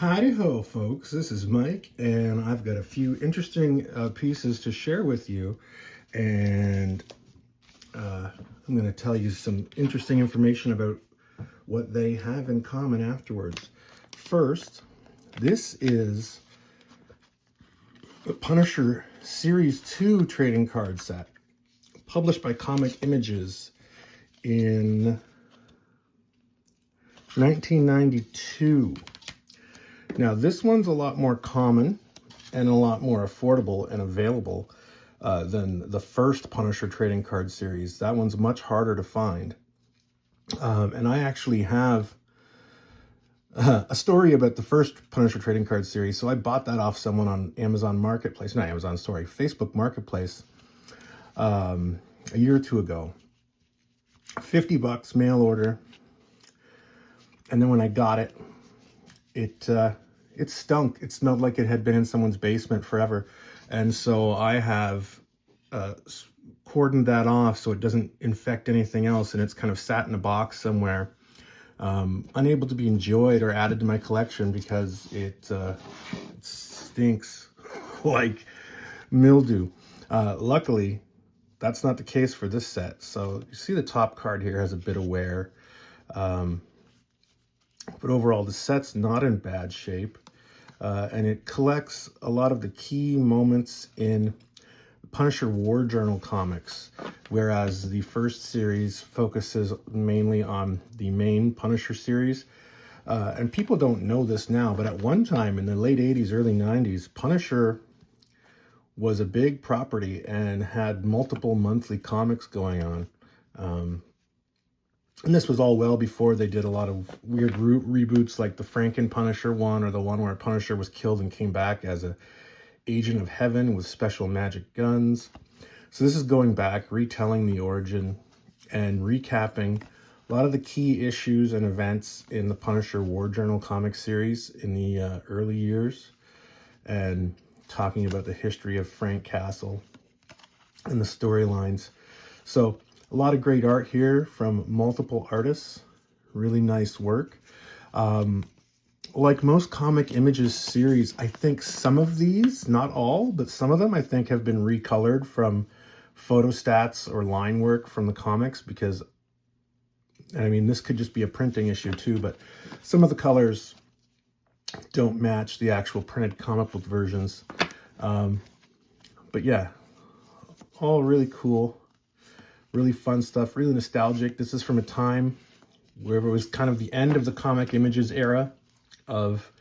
Howdy-ho, folks. This is Mike, and I've got a few interesting pieces to share with you. And I'm going to tell you some interesting information about what they have in common afterwards. First, this is the Punisher Series 2 trading card set, published by Comic Images in 1992. Now, this one's a lot more common and a lot more affordable and available than the first Punisher trading card series. That one's much harder to find. And I actually have a story about the first Punisher trading card series. So I bought that off someone on Amazon Marketplace, not Amazon, sorry, Facebook Marketplace a year or two ago. $50 mail order. And then when I got it, it stunk. It smelled like it had been in someone's basement forever. And so I have cordoned that off so it doesn't infect anything else. And it's kind of sat in a box somewhere, unable to be enjoyed or added to my collection because it stinks like mildew. Luckily, that's not the case for this set. So you see the top card here has a bit of wear. But overall, the set's not in bad shape, and it collects a lot of the key moments in Punisher War Journal comics, whereas the first series focuses mainly on the main Punisher series. And people don't know this now, but at one time in the late 80s, early 90s, Punisher was a big property and had multiple monthly comics going on. And this was all well before they did a lot of weird reboots like the Franken Punisher one, or the one where Punisher was killed and came back as an agent of heaven with special magic guns. So this is going back, retelling the origin and recapping a lot of the key issues and events in the Punisher War Journal comic series in the early years, and talking about the history of Frank Castle and the storylines. So a lot of great art here from multiple artists. Really nice work. Like most Comic Images series, I think some of these, not all, but some of them I think have been recolored from photostats or line work from the comics, because, I mean, this could just be a printing issue too, but some of the colors don't match the actual printed comic book versions. But yeah, all really cool. Really fun stuff, really nostalgic. This is from a time where it was kind of the end of the Comic Images era of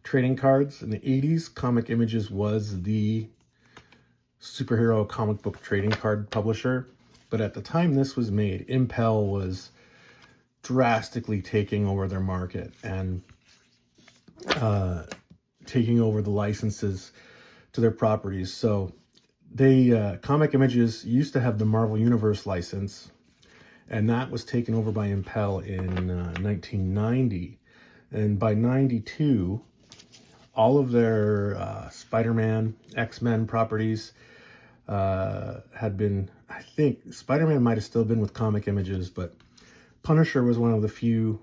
trading cards. In the 80s, Comic Images was the superhero comic book trading card publisher. But at the time this was made, Impel was drastically taking over their market and taking over the licenses to their properties. So they Comic Images used to have the Marvel Universe license, and that was taken over by Impel in 1990. And by 92, all of their Spider-Man, X-Men properties had been, I think Spider-Man might have still been with Comic Images, but Punisher was one of the few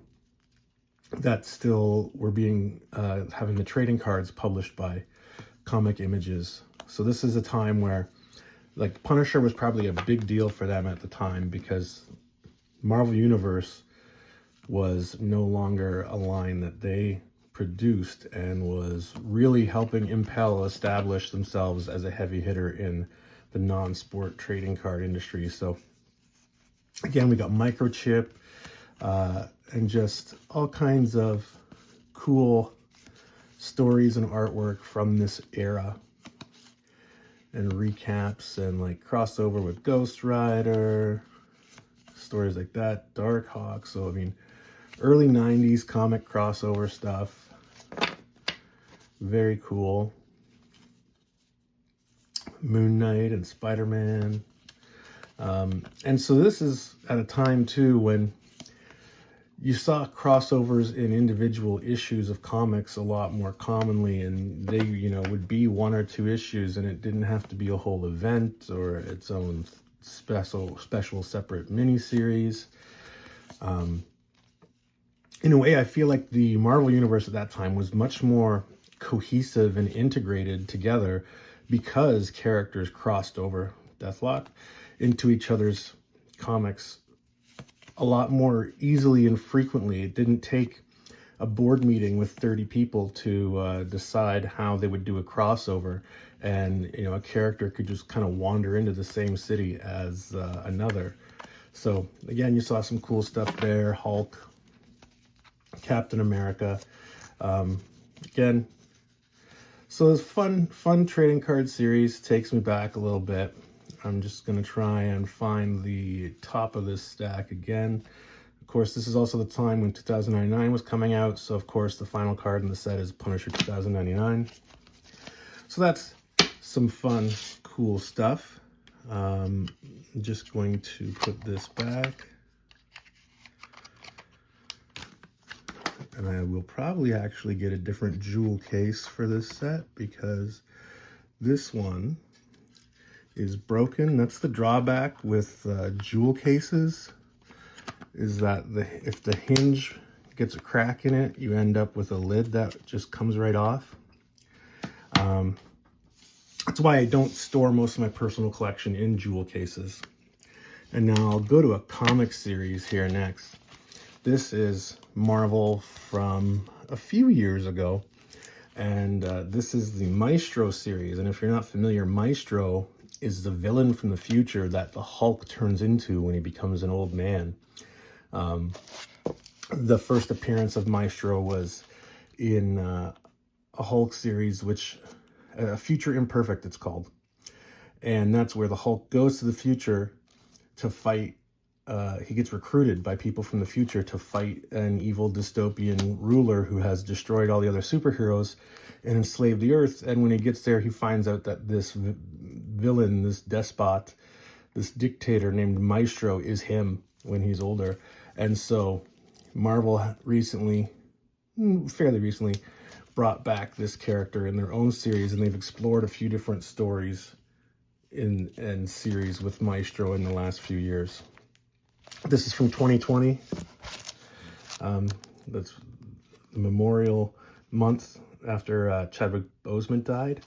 that still were being having the trading cards published by Comic Images. So this is a time where, like, Punisher was probably a big deal for them at the time, because Marvel Universe was no longer a line that they produced and was really helping Impel establish themselves as a heavy hitter in the non-sport trading card industry. So again, we got Microchip and just all kinds of cool stories and artwork from this era, and recaps and like crossover with Ghost Rider, stories like that, Darkhawk. So I mean, early 90s comic crossover stuff. Very cool. Moon Knight and Spider-Man. And so this is at a time too when you saw crossovers in individual issues of comics a lot more commonly, and they, you know, would be one or two issues, and it didn't have to be a whole event or its own special separate mini-series. in a way, I feel like the Marvel Universe at that time was much more cohesive and integrated together because characters crossed over Deathlock into each other's comics a lot more easily and frequently. It didn't take a board meeting with 30 people to decide how they would do a crossover, and a character could just kind of wander into the same city as another. So again, you saw some cool stuff there. Hulk, Captain America, again. So this fun trading card series takes me back a little bit. I'm just going to try and find the top of this stack again. Of course, this is also the time when 2099 was coming out, so of course the final card in the set is Punisher 2099. So that's some fun, cool stuff. I'm just going to put this back. And I will probably actually get a different jewel case for this set because this one is broken. That's the drawback with jewel cases, is that if the hinge gets a crack in it, you end up with a lid that just comes right off. That's why I don't store most of my personal collection in jewel cases. And now I'll go to a comic series here next. This is Marvel from a few years ago, and this is the Maestro series. And if you're not familiar, Maestro is the villain from the future that the Hulk turns into when he becomes an old man. The first appearance of Maestro was in a Hulk series, which Future Imperfect it's called, and that's where the Hulk goes to the future to fight. He gets recruited by people from the future to fight an evil dystopian ruler who has destroyed all the other superheroes and enslaved the Earth. And when he gets there, he finds out that this villain, this despot, this dictator named Maestro is him when he's older. And so Marvel fairly recently, brought back this character in their own series, and they've explored a few different stories in series with Maestro in the last few years. This is from 2020. That's the Memorial month after Chadwick Boseman died.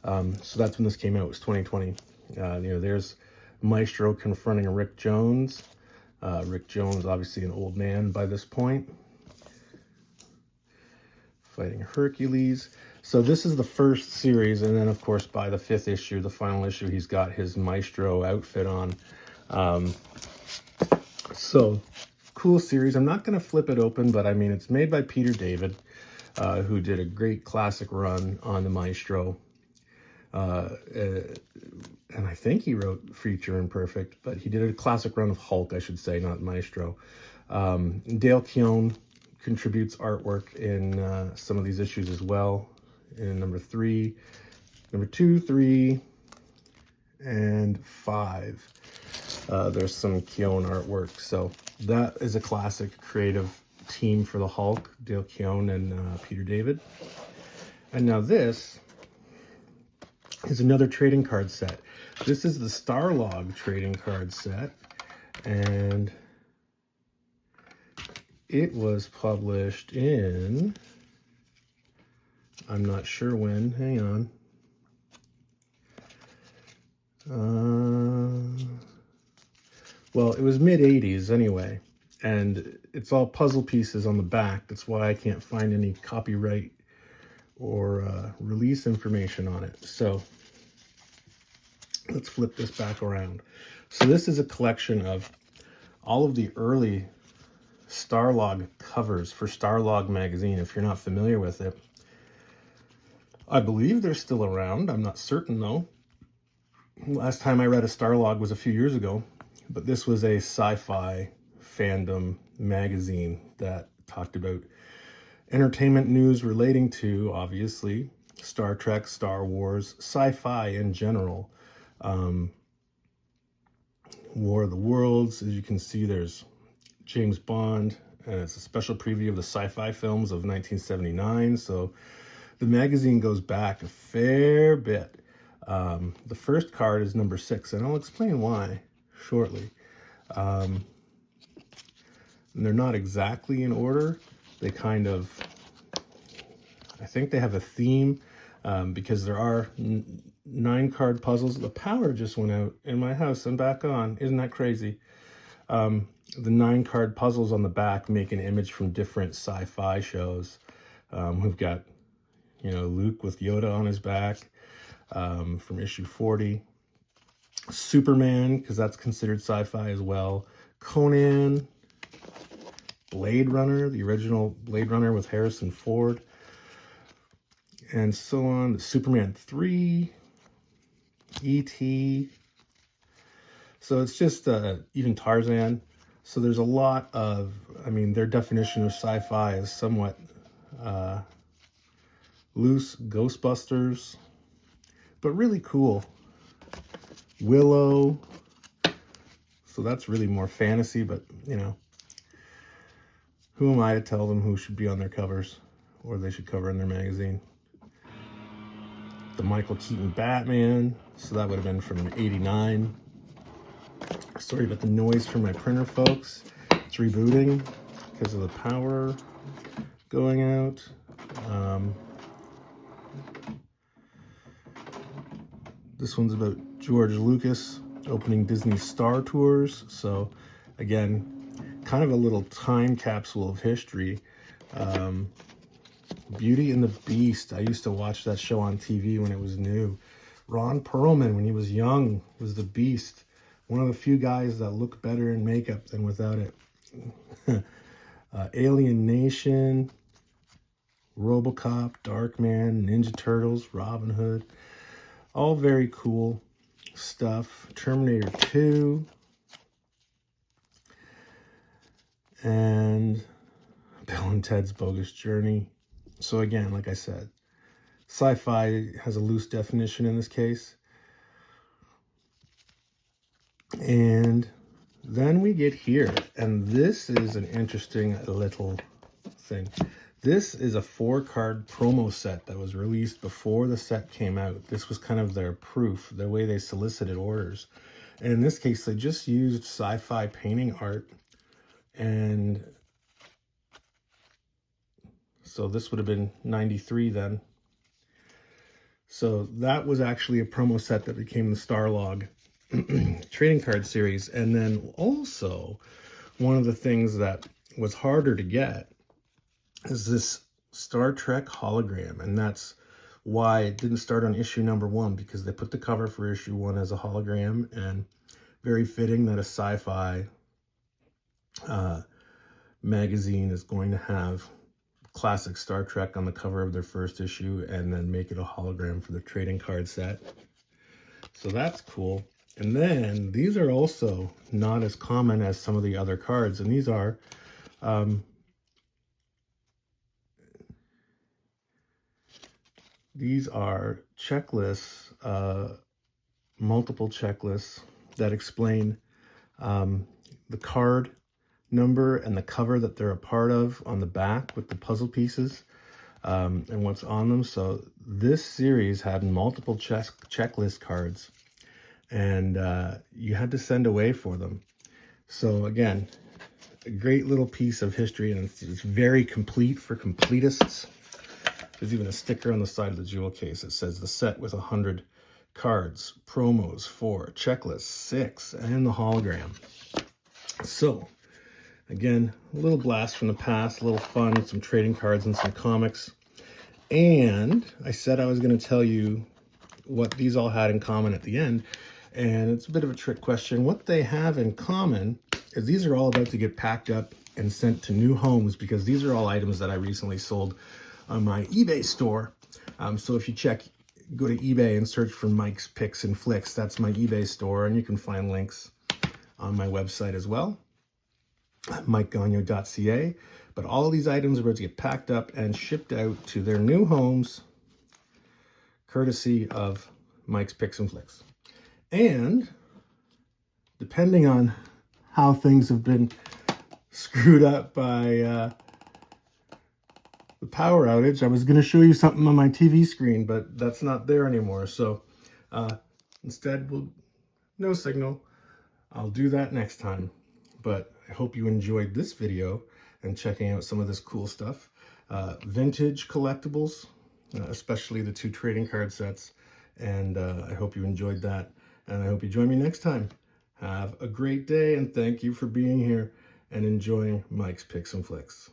So that's when this came out. It was 2020. There's Maestro confronting Rick Jones. Rick Jones, obviously an old man by this point, fighting Hercules. So this is the first series, and then of course by the 5th issue, the final issue, he's got his Maestro outfit on. So cool series. I'm not going to flip it open, but I mean, it's made by Peter David, who did a great classic run on the Maestro. And I think he wrote Future Imperfect, but he did a classic run of Hulk, I should say, not Maestro. Dale Keown contributes artwork in some of these issues as well. In number 2, 3, and 5. There's some Keown artwork. So that is a classic creative team for the Hulk, Dale Keown and Peter David. And now this is another trading card set. This is the Starlog trading card set, and it was published in, I'm not sure when, hang on. Well, it was mid-80s anyway, and it's all puzzle pieces on the back. That's why I can't find any copyright or release information on it. So let's flip this back around. So this is a collection of all of the early Starlog covers for Starlog magazine. If you're not familiar with it, I believe they're still around. I'm not certain though. Last time I read a Starlog was a few years ago, but this was a sci-fi fandom magazine that talked about entertainment news relating to, obviously, Star Trek, Star Wars, sci-fi in general. War of the Worlds, as you can see, there's James Bond, and it's a special preview of the sci-fi films of 1979. So the magazine goes back a fair bit. The first card is number 6, and I'll explain why shortly. And they're not exactly in order, they kind of, I think they have a theme, because there are 9 card puzzles. The power just went out in my house and back on. Isn't that crazy? The 9 card puzzles on the back make an image from different sci-fi shows. We've got, you know, Luke with Yoda on his back, from issue 40. Superman, because that's considered sci-fi as well. Conan, Blade Runner, the original Blade Runner with Harrison Ford, and so on. Superman 3, E.T. So it's just even Tarzan. So there's a lot of, I mean, their definition of sci-fi is somewhat loose. Ghostbusters, but really cool. Willow. So that's really more fantasy, but you know, who am I to tell them who should be on their covers or they should cover in their magazine? The Michael Keaton Batman. So that would have been from '89. Sorry about the noise from my printer, folks. It's rebooting because of the power going out. This one's about George Lucas opening Disney Star Tours. So again, kind of a little time capsule of history. Beauty and the Beast. I used to watch that show on TV when it was new. Ron Perlman, when he was young, was the Beast. One of the few guys that look better in makeup than without it. Alien Nation, RoboCop, Darkman, Ninja Turtles, Robin Hood. All very cool stuff. Terminator 2. And Bill and Ted's Bogus Journey. So again, like I said, sci-fi has a loose definition in this case. And then we get here, and this is an interesting little thing. This is a 4-card promo set that was released before the set came out. This was kind of their proof, the way they solicited orders. And in this case, they just used sci-fi painting art. And so this would have been 93 then. So that was actually a promo set that became the Starlog trading card series. And then also, one of the things that was harder to get is this Star Trek hologram. And that's why it didn't start on issue number 1, because they put the cover for issue 1 as a hologram, and very fitting that a sci-fi magazine is going to have classic Star Trek on the cover of their first issue and then make it a hologram for the trading card set. So that's cool. And then these are also not as common as some of the other cards, and these are checklists, multiple checklists that explain the card number and the cover that they're a part of on the back with the puzzle pieces, and what's on them. So this series had multiple checklist cards, and you had to send away for them. So again, a great little piece of history, and it's very complete for completists. There's even a sticker on the side of the jewel case that says the set with 100 cards, promos 4, checklists 6, and the hologram. So again, a little blast from the past, a little fun, some trading cards and some comics. And I said I was going to tell you what these all had in common at the end. And it's a bit of a trick question. What they have in common is these are all about to get packed up and sent to new homes, because these are all items that I recently sold on my eBay store. So if you go to eBay and search for Mike's Picks and Flicks, that's my eBay store. And you can find links on my website as well, mikegagno.ca. But all of these items are about to get packed up and shipped out to their new homes, courtesy of Mike's Picks and Flicks. And depending on how things have been screwed up by the power outage, I was going to show you something on my TV screen, but that's not there anymore. So instead, no signal. I'll do that next time. But I hope you enjoyed this video, and checking out some of this cool stuff. Vintage collectibles, especially the 2 trading card sets. And I hope you enjoyed that. And I hope you join me next time. Have a great day, and thank you for being here and enjoying Mike's Picks and Flicks.